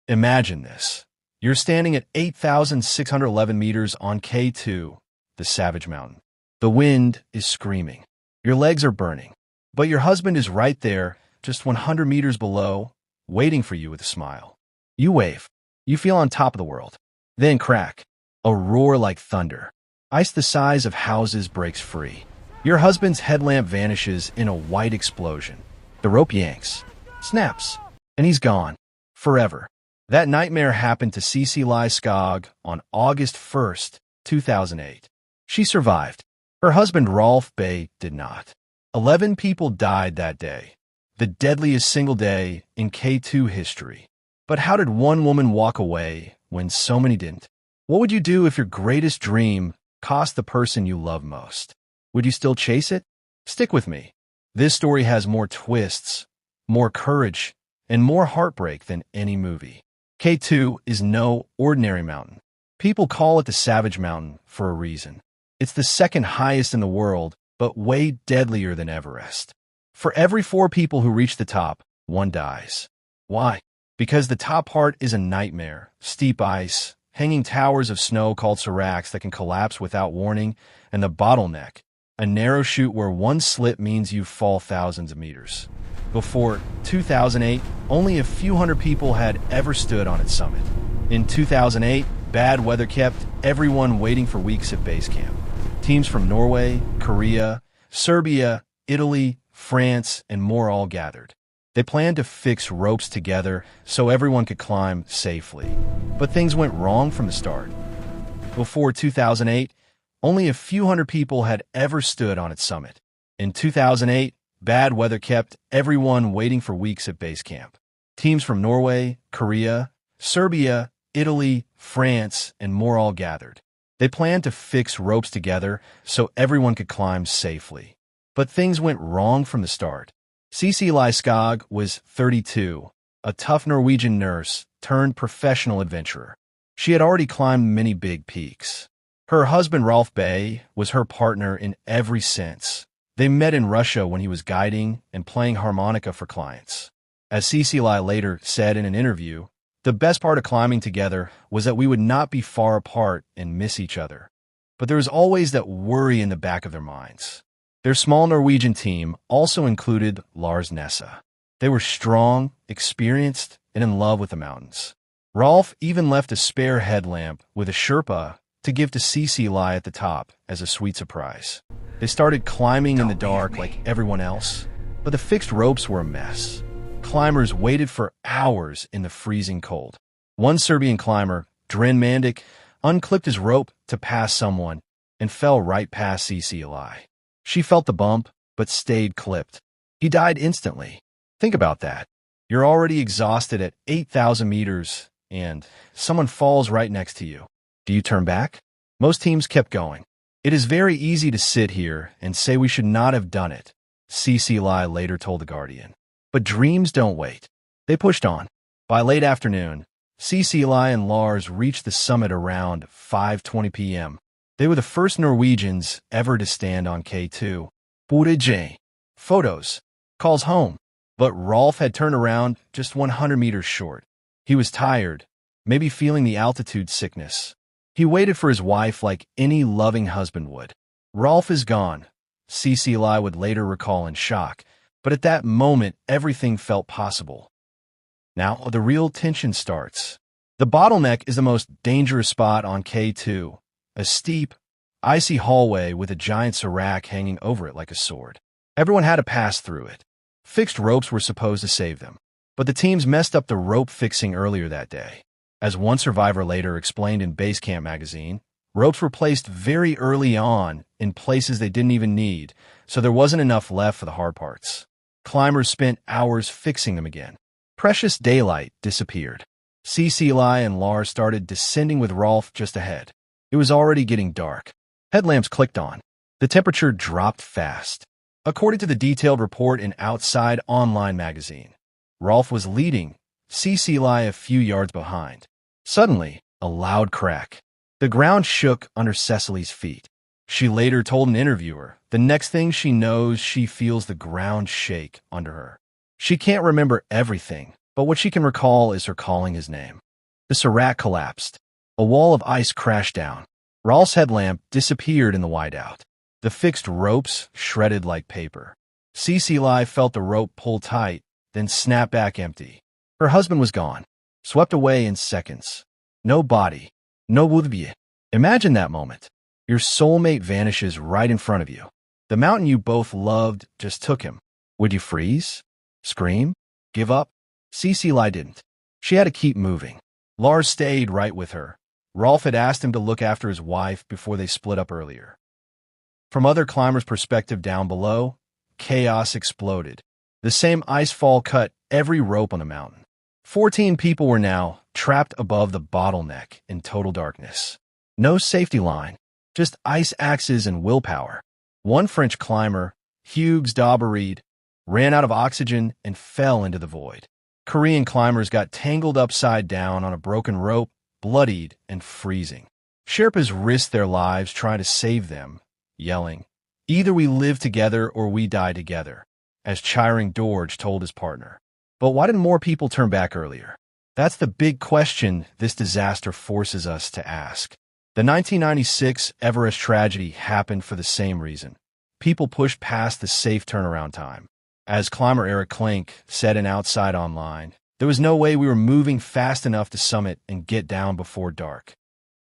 Imagine this. You're standing at 8,611 meters on K2, the Savage Mountain. The wind is screaming. Your legs are burning. But your husband is right there, just 100 meters below, waiting for you with a smile. You wave. You feel on top of the world. Then crack. A roar like thunder. Ice the size of houses breaks free. Your husband's headlamp vanishes in a white explosion. The rope yanks, snaps, and he's gone. Forever. That nightmare happened to Cecilie Skog on August 1st, 2008. She survived. Her husband Rolf Bae did not. 11 people died that day. The deadliest single day in K2 history. But how did one woman walk away when so many didn't? What would you do if your greatest dream cost the person you love most? Would you still chase it? Stick with me. This story has more twists, more courage, and more heartbreak than any movie. K2 is no ordinary mountain. People call it the Savage Mountain for a reason. It's the second highest in the world, but way deadlier than Everest. For every 4 people who reach the top, 1 dies. Why? Because the top part is a nightmare. Steep ice, hanging towers of snow called seracs that can collapse without warning, and the Bottleneck, a narrow chute where one slip means you fall thousands of meters. Before 2008, only a few hundred people had ever stood on its summit. In 2008, bad weather kept everyone waiting for weeks at base camp. Teams from Norway, Korea, Serbia, Italy, France, and more all gathered. They planned to fix ropes together so everyone could climb safely. But things went wrong from the start. Before 2008, only a few hundred people had ever stood on its summit. In 2008, bad weather kept everyone waiting for weeks at base camp. Teams from Norway, Korea, Serbia, Italy, France, and more all gathered. They planned to fix ropes together so everyone could climb safely. But things went wrong from the start. Cecilie Skog was 32, a tough Norwegian nurse turned professional adventurer. She had already climbed many big peaks. Her husband Rolf Bae was her partner in every sense. They met in Russia when he was guiding and playing harmonica for clients. As Cecilie later said in an interview, the best part of climbing together was that we would not be far apart and miss each other. But there was always that worry in the back of their minds. Their small Norwegian team also included Lars Nesse. They were strong, experienced, and in love with the mountains. Rolf even left a spare headlamp with a Sherpa to give to Cecilie at the top as a sweet surprise. They started climbing in the dark like everyone else, but the fixed ropes were a mess. Climbers waited for hours in the freezing cold. One Serbian climber, Dren Mandic, unclipped his rope to pass someone and fell right past Cecilie. She felt the bump, but stayed clipped. He died instantly. Think about that. You're already exhausted at 8,000 meters, and someone falls right next to you. Do you turn back? Most teams kept going. It is very easy to sit here and say we should not have done it, Cecilie later told The Guardian. But dreams don't wait. They pushed on. By late afternoon, Cecilie and Lars reached the summit around 5:20 p.m. They were the first Norwegians ever to stand on K2. Bottleneck. Photos. Calls home. But Rolf had turned around just 100 meters short. He was tired, maybe feeling the altitude sickness. He waited for his wife like any loving husband would. Rolf is gone, Cecilie would later recall in shock, but at that moment everything felt possible. Now the real tension starts. The Bottleneck is the most dangerous spot on K2. A steep, icy hallway with a giant serac hanging over it like a sword. Everyone had to pass through it. Fixed ropes were supposed to save them, but the teams messed up the rope fixing earlier that day. As one survivor later explained in Basecamp magazine, ropes were placed very early on in places they didn't even need, so there wasn't enough left for the hard parts. Climbers spent hours fixing them again. Precious daylight disappeared. Cecilie and Lars started descending with Rolf just ahead. It was already getting dark. Headlamps clicked on. The temperature dropped fast. According to the detailed report in Outside Online magazine, Rolf was leading, Cecilie a few yards behind. Suddenly, a loud crack. The ground shook under Cecilie's feet. She later told an interviewer, the next thing she knows, she feels the ground shake under her. She can't remember everything, but what she can recall is her calling his name. The serac collapsed. A wall of ice crashed down. Rolf's headlamp disappeared in the whiteout. The fixed ropes shredded like paper. Cecilie felt the rope pull tight, then snap back empty. Her husband was gone, swept away in seconds. No body, no woodbye. Imagine that moment. Your soulmate vanishes right in front of you. The mountain you both loved just took him. Would you freeze? Scream? Give up? Cecilie didn't. She had to keep moving. Lars stayed right with her. Rolf had asked him to look after his wife before they split up earlier. From other climbers' perspective down below, chaos exploded. The same icefall cut every rope on the mountain. 14 people were now trapped above the bottleneck in total darkness. No safety line, just ice axes and willpower. One French climber, Hugues Daubereed, ran out of oxygen and fell into the void. Korean climbers got tangled upside down on a broken rope, bloodied and freezing. Sherpas risked their lives trying to save them, yelling, "Either we live together or we die together," as Chiring Dorje told his partner. But why didn't more people turn back earlier? That's the big question this disaster forces us to ask. The 1996 Everest tragedy happened for the same reason. People pushed past the safe turnaround time. As climber Eric Klink said in Outside Online, there was no way we were moving fast enough to summit and get down before dark.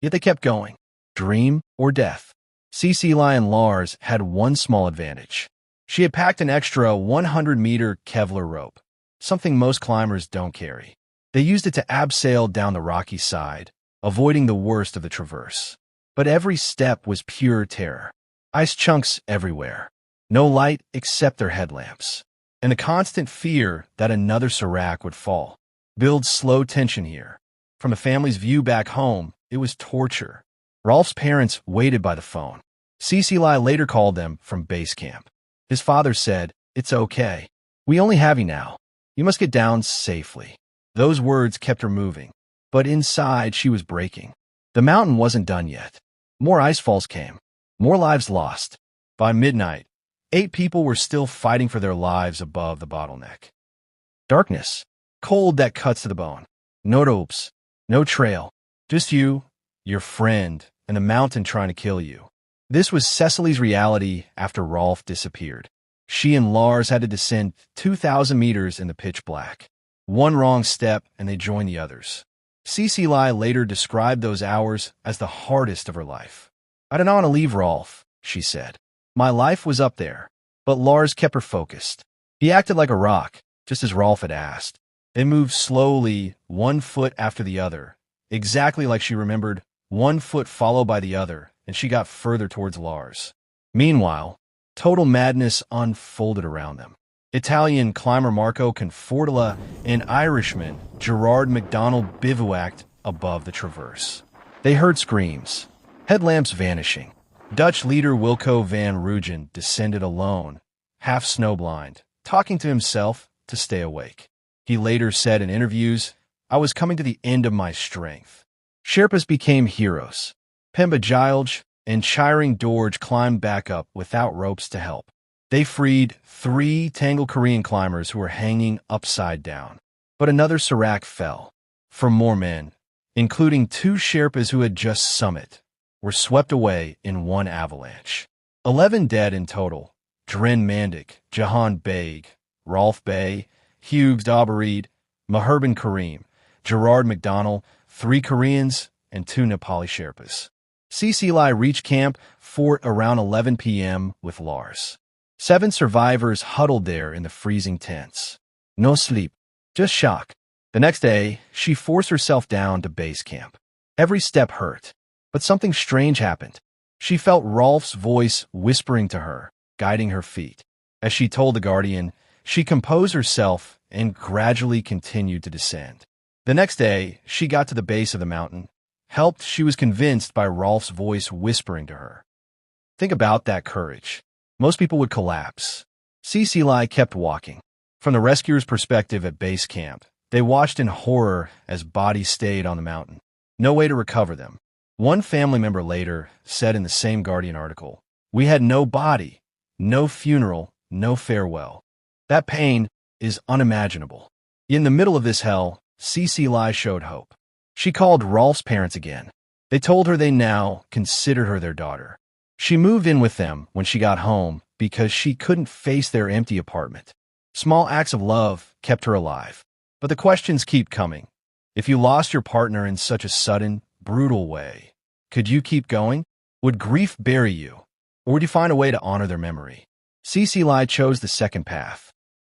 Yet they kept going. Dream or death? Cecilie and Lars had one small advantage. She had packed an extra 100-meter Kevlar rope, something most climbers don't carry. They used it to abseil down the rocky side, avoiding the worst of the traverse. But every step was pure terror. Ice chunks everywhere. No light except their headlamps. And the constant fear that another serac would fall. Builds slow tension here. From the family's view back home, it was torture. Rolf's parents waited by the phone. Cecilie later called them from base camp. His father said, "It's okay. We only have you now. You must get down safely." Those words kept her moving. But inside, she was breaking. The mountain wasn't done yet. More icefalls came. More lives lost. By midnight, 8 people were still fighting for their lives above the bottleneck. Darkness. Cold that cuts to the bone. No ropes. No trail. Just you, your friend, and the mountain trying to kill you. This was Cecilie's reality after Rolf disappeared. She and Lars had to descend 2,000 meters in the pitch black. One wrong step and they joined the others. Cecilie later described those hours as the hardest of her life. "I didn't want to leave Rolf," she said. "My life was up there." But Lars kept her focused. He acted like a rock, just as Rolf had asked. They moved slowly, one foot after the other, exactly like she remembered, one foot followed by the other, and she got further towards Lars. Meanwhile, total madness unfolded around them. Italian climber Marco Confortila and Irishman Gerard McDonald bivouacked above the traverse. They heard screams, headlamps vanishing. Dutch leader Wilco van Rugen descended alone, half snowblind, talking to himself to stay awake. He later said in interviews, "I was coming to the end of my strength." Sherpas became heroes. Pemba Gilge and Chiring Dorje climbed back up without ropes to help. They freed 3 tangled Korean climbers who were hanging upside down. But another serac fell. 4 more men, including 2 Sherpas who had just summit, were swept away in one avalanche. 11 dead in total. Dren Mandik, Jahan Baig, Rolf Bae, Hugues Daubereed, Meherban Karim, Gerard McDonald, 3 Koreans, and 2 Nepali Sherpas. Cecilie reached camp fort around 11 p.m. with Lars. 7 survivors huddled there in the freezing tents. No sleep, just shock. The next day, she forced herself down to base camp. Every step hurt, but something strange happened. She felt Rolf's voice whispering to her, guiding her feet. As she told The Guardian, she composed herself and gradually continued to descend. The next day, she got to the base of the mountain. Helped, she was convinced by Rolf's voice whispering to her. Think about that courage. Most people would collapse. Cecilie kept walking. From the rescuers' perspective at base camp, they watched in horror as bodies stayed on the mountain. No way to recover them. One family member later said in the same Guardian article, "We had no body, no funeral, no farewell." That pain is unimaginable. In the middle of this hell, Cecilie showed hope. She called Rolf's parents again. They told her they now considered her their daughter. She moved in with them when she got home because she couldn't face their empty apartment. Small acts of love kept her alive. But the questions keep coming. If you lost your partner in such a sudden, brutal way, could you keep going? Would grief bury you? Or would you find a way to honor their memory? Cecilie chose the second path.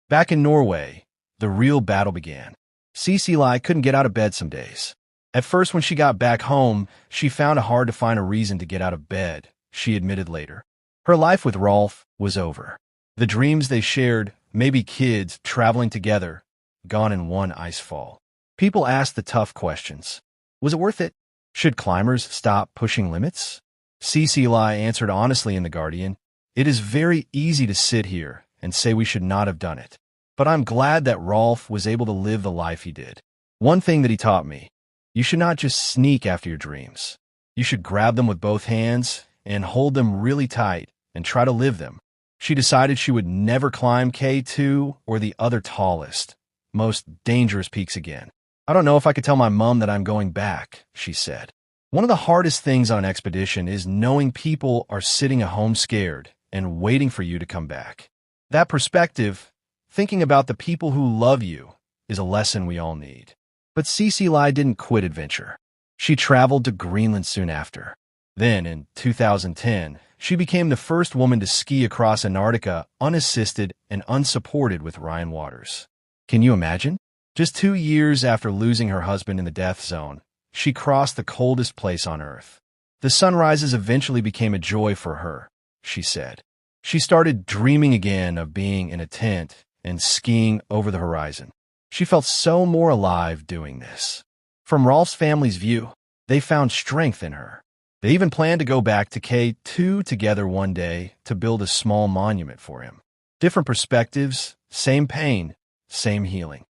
Back in Norway, the real battle began. Cecilie couldn't get out of bed some days. At first, when she got back home, she found it hard to find a reason to get out of bed, she admitted later. Her life with Rolf was over. The dreams they shared, maybe kids traveling together, gone in one ice fall. People asked the tough questions. Was it worth it? Should climbers stop pushing limits? Cecilie answered honestly in The Guardian, "It is very easy to sit here and say we should not have done it. But I'm glad that Rolf was able to live the life he did. One thing that he taught me, you should not just sneak after your dreams. You should grab them with both hands and hold them really tight and try to live them." She decided she would never climb K2 or the other tallest, most dangerous peaks again. "I don't know if I could tell my mom that I'm going back," she said. One of the hardest things on an expedition is knowing people are sitting at home scared and waiting for you to come back. That perspective, thinking about the people who love you, is a lesson we all need. But Cecilie didn't quit adventure. She traveled to Greenland soon after. Then, in 2010, she became the first woman to ski across Antarctica unassisted and unsupported with Ryan Waters. Can you imagine? Just 2 years after losing her husband in the death zone, she crossed the coldest place on Earth. The sunrises eventually became a joy for her, she said. She started dreaming again of being in a tent and skiing over the horizon. She felt so more alive doing this. From Rolf's family's view, they found strength in her. They even planned to go back to K2 together one day to build a small monument for him. Different perspectives, same pain, same healing.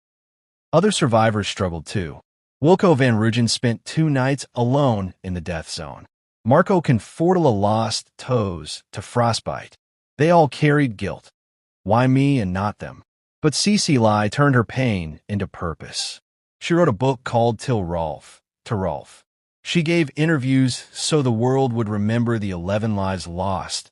Other survivors struggled too. Wilco van Rooyen spent 2 nights alone in the death zone. Marco Confortila lost toes to frostbite. They all carried guilt. Why me and not them? But Cecilie turned her pain into purpose. She wrote a book called To Rolf. She gave interviews so the world would remember the 11 lives lost,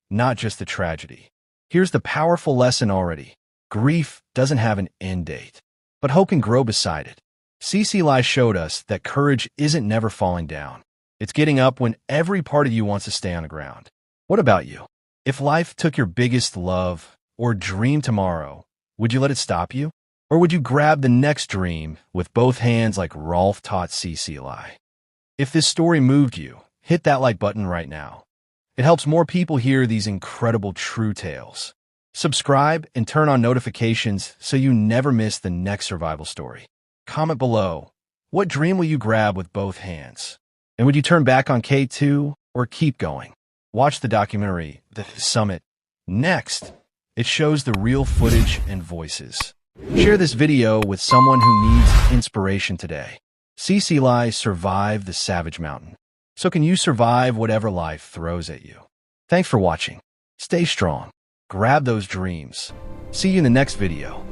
not just the tragedy. Here's the powerful lesson already. Grief doesn't have an end date, but hope can grow beside it. Cecilie showed us that courage isn't never falling down. It's getting up when every part of you wants to stay on the ground. What about you? If life took your biggest love or dream tomorrow, would you let it stop you? Or would you grab the next dream with both hands like Rolf taught Cecilie? If this story moved you, hit that like button right now. It helps more people hear these incredible true tales. Subscribe and turn on notifications so you never miss the next survival story. Comment below, what dream will you grab with both hands? And would you turn back on K2 or keep going? Watch the documentary, The Summit. Next, it shows the real footage and voices. Share this video with someone who needs inspiration today. Cecilie survived the savage mountain. So can you survive whatever life throws at you? Thanks for watching. Stay strong. Grab those dreams. See you in the next video.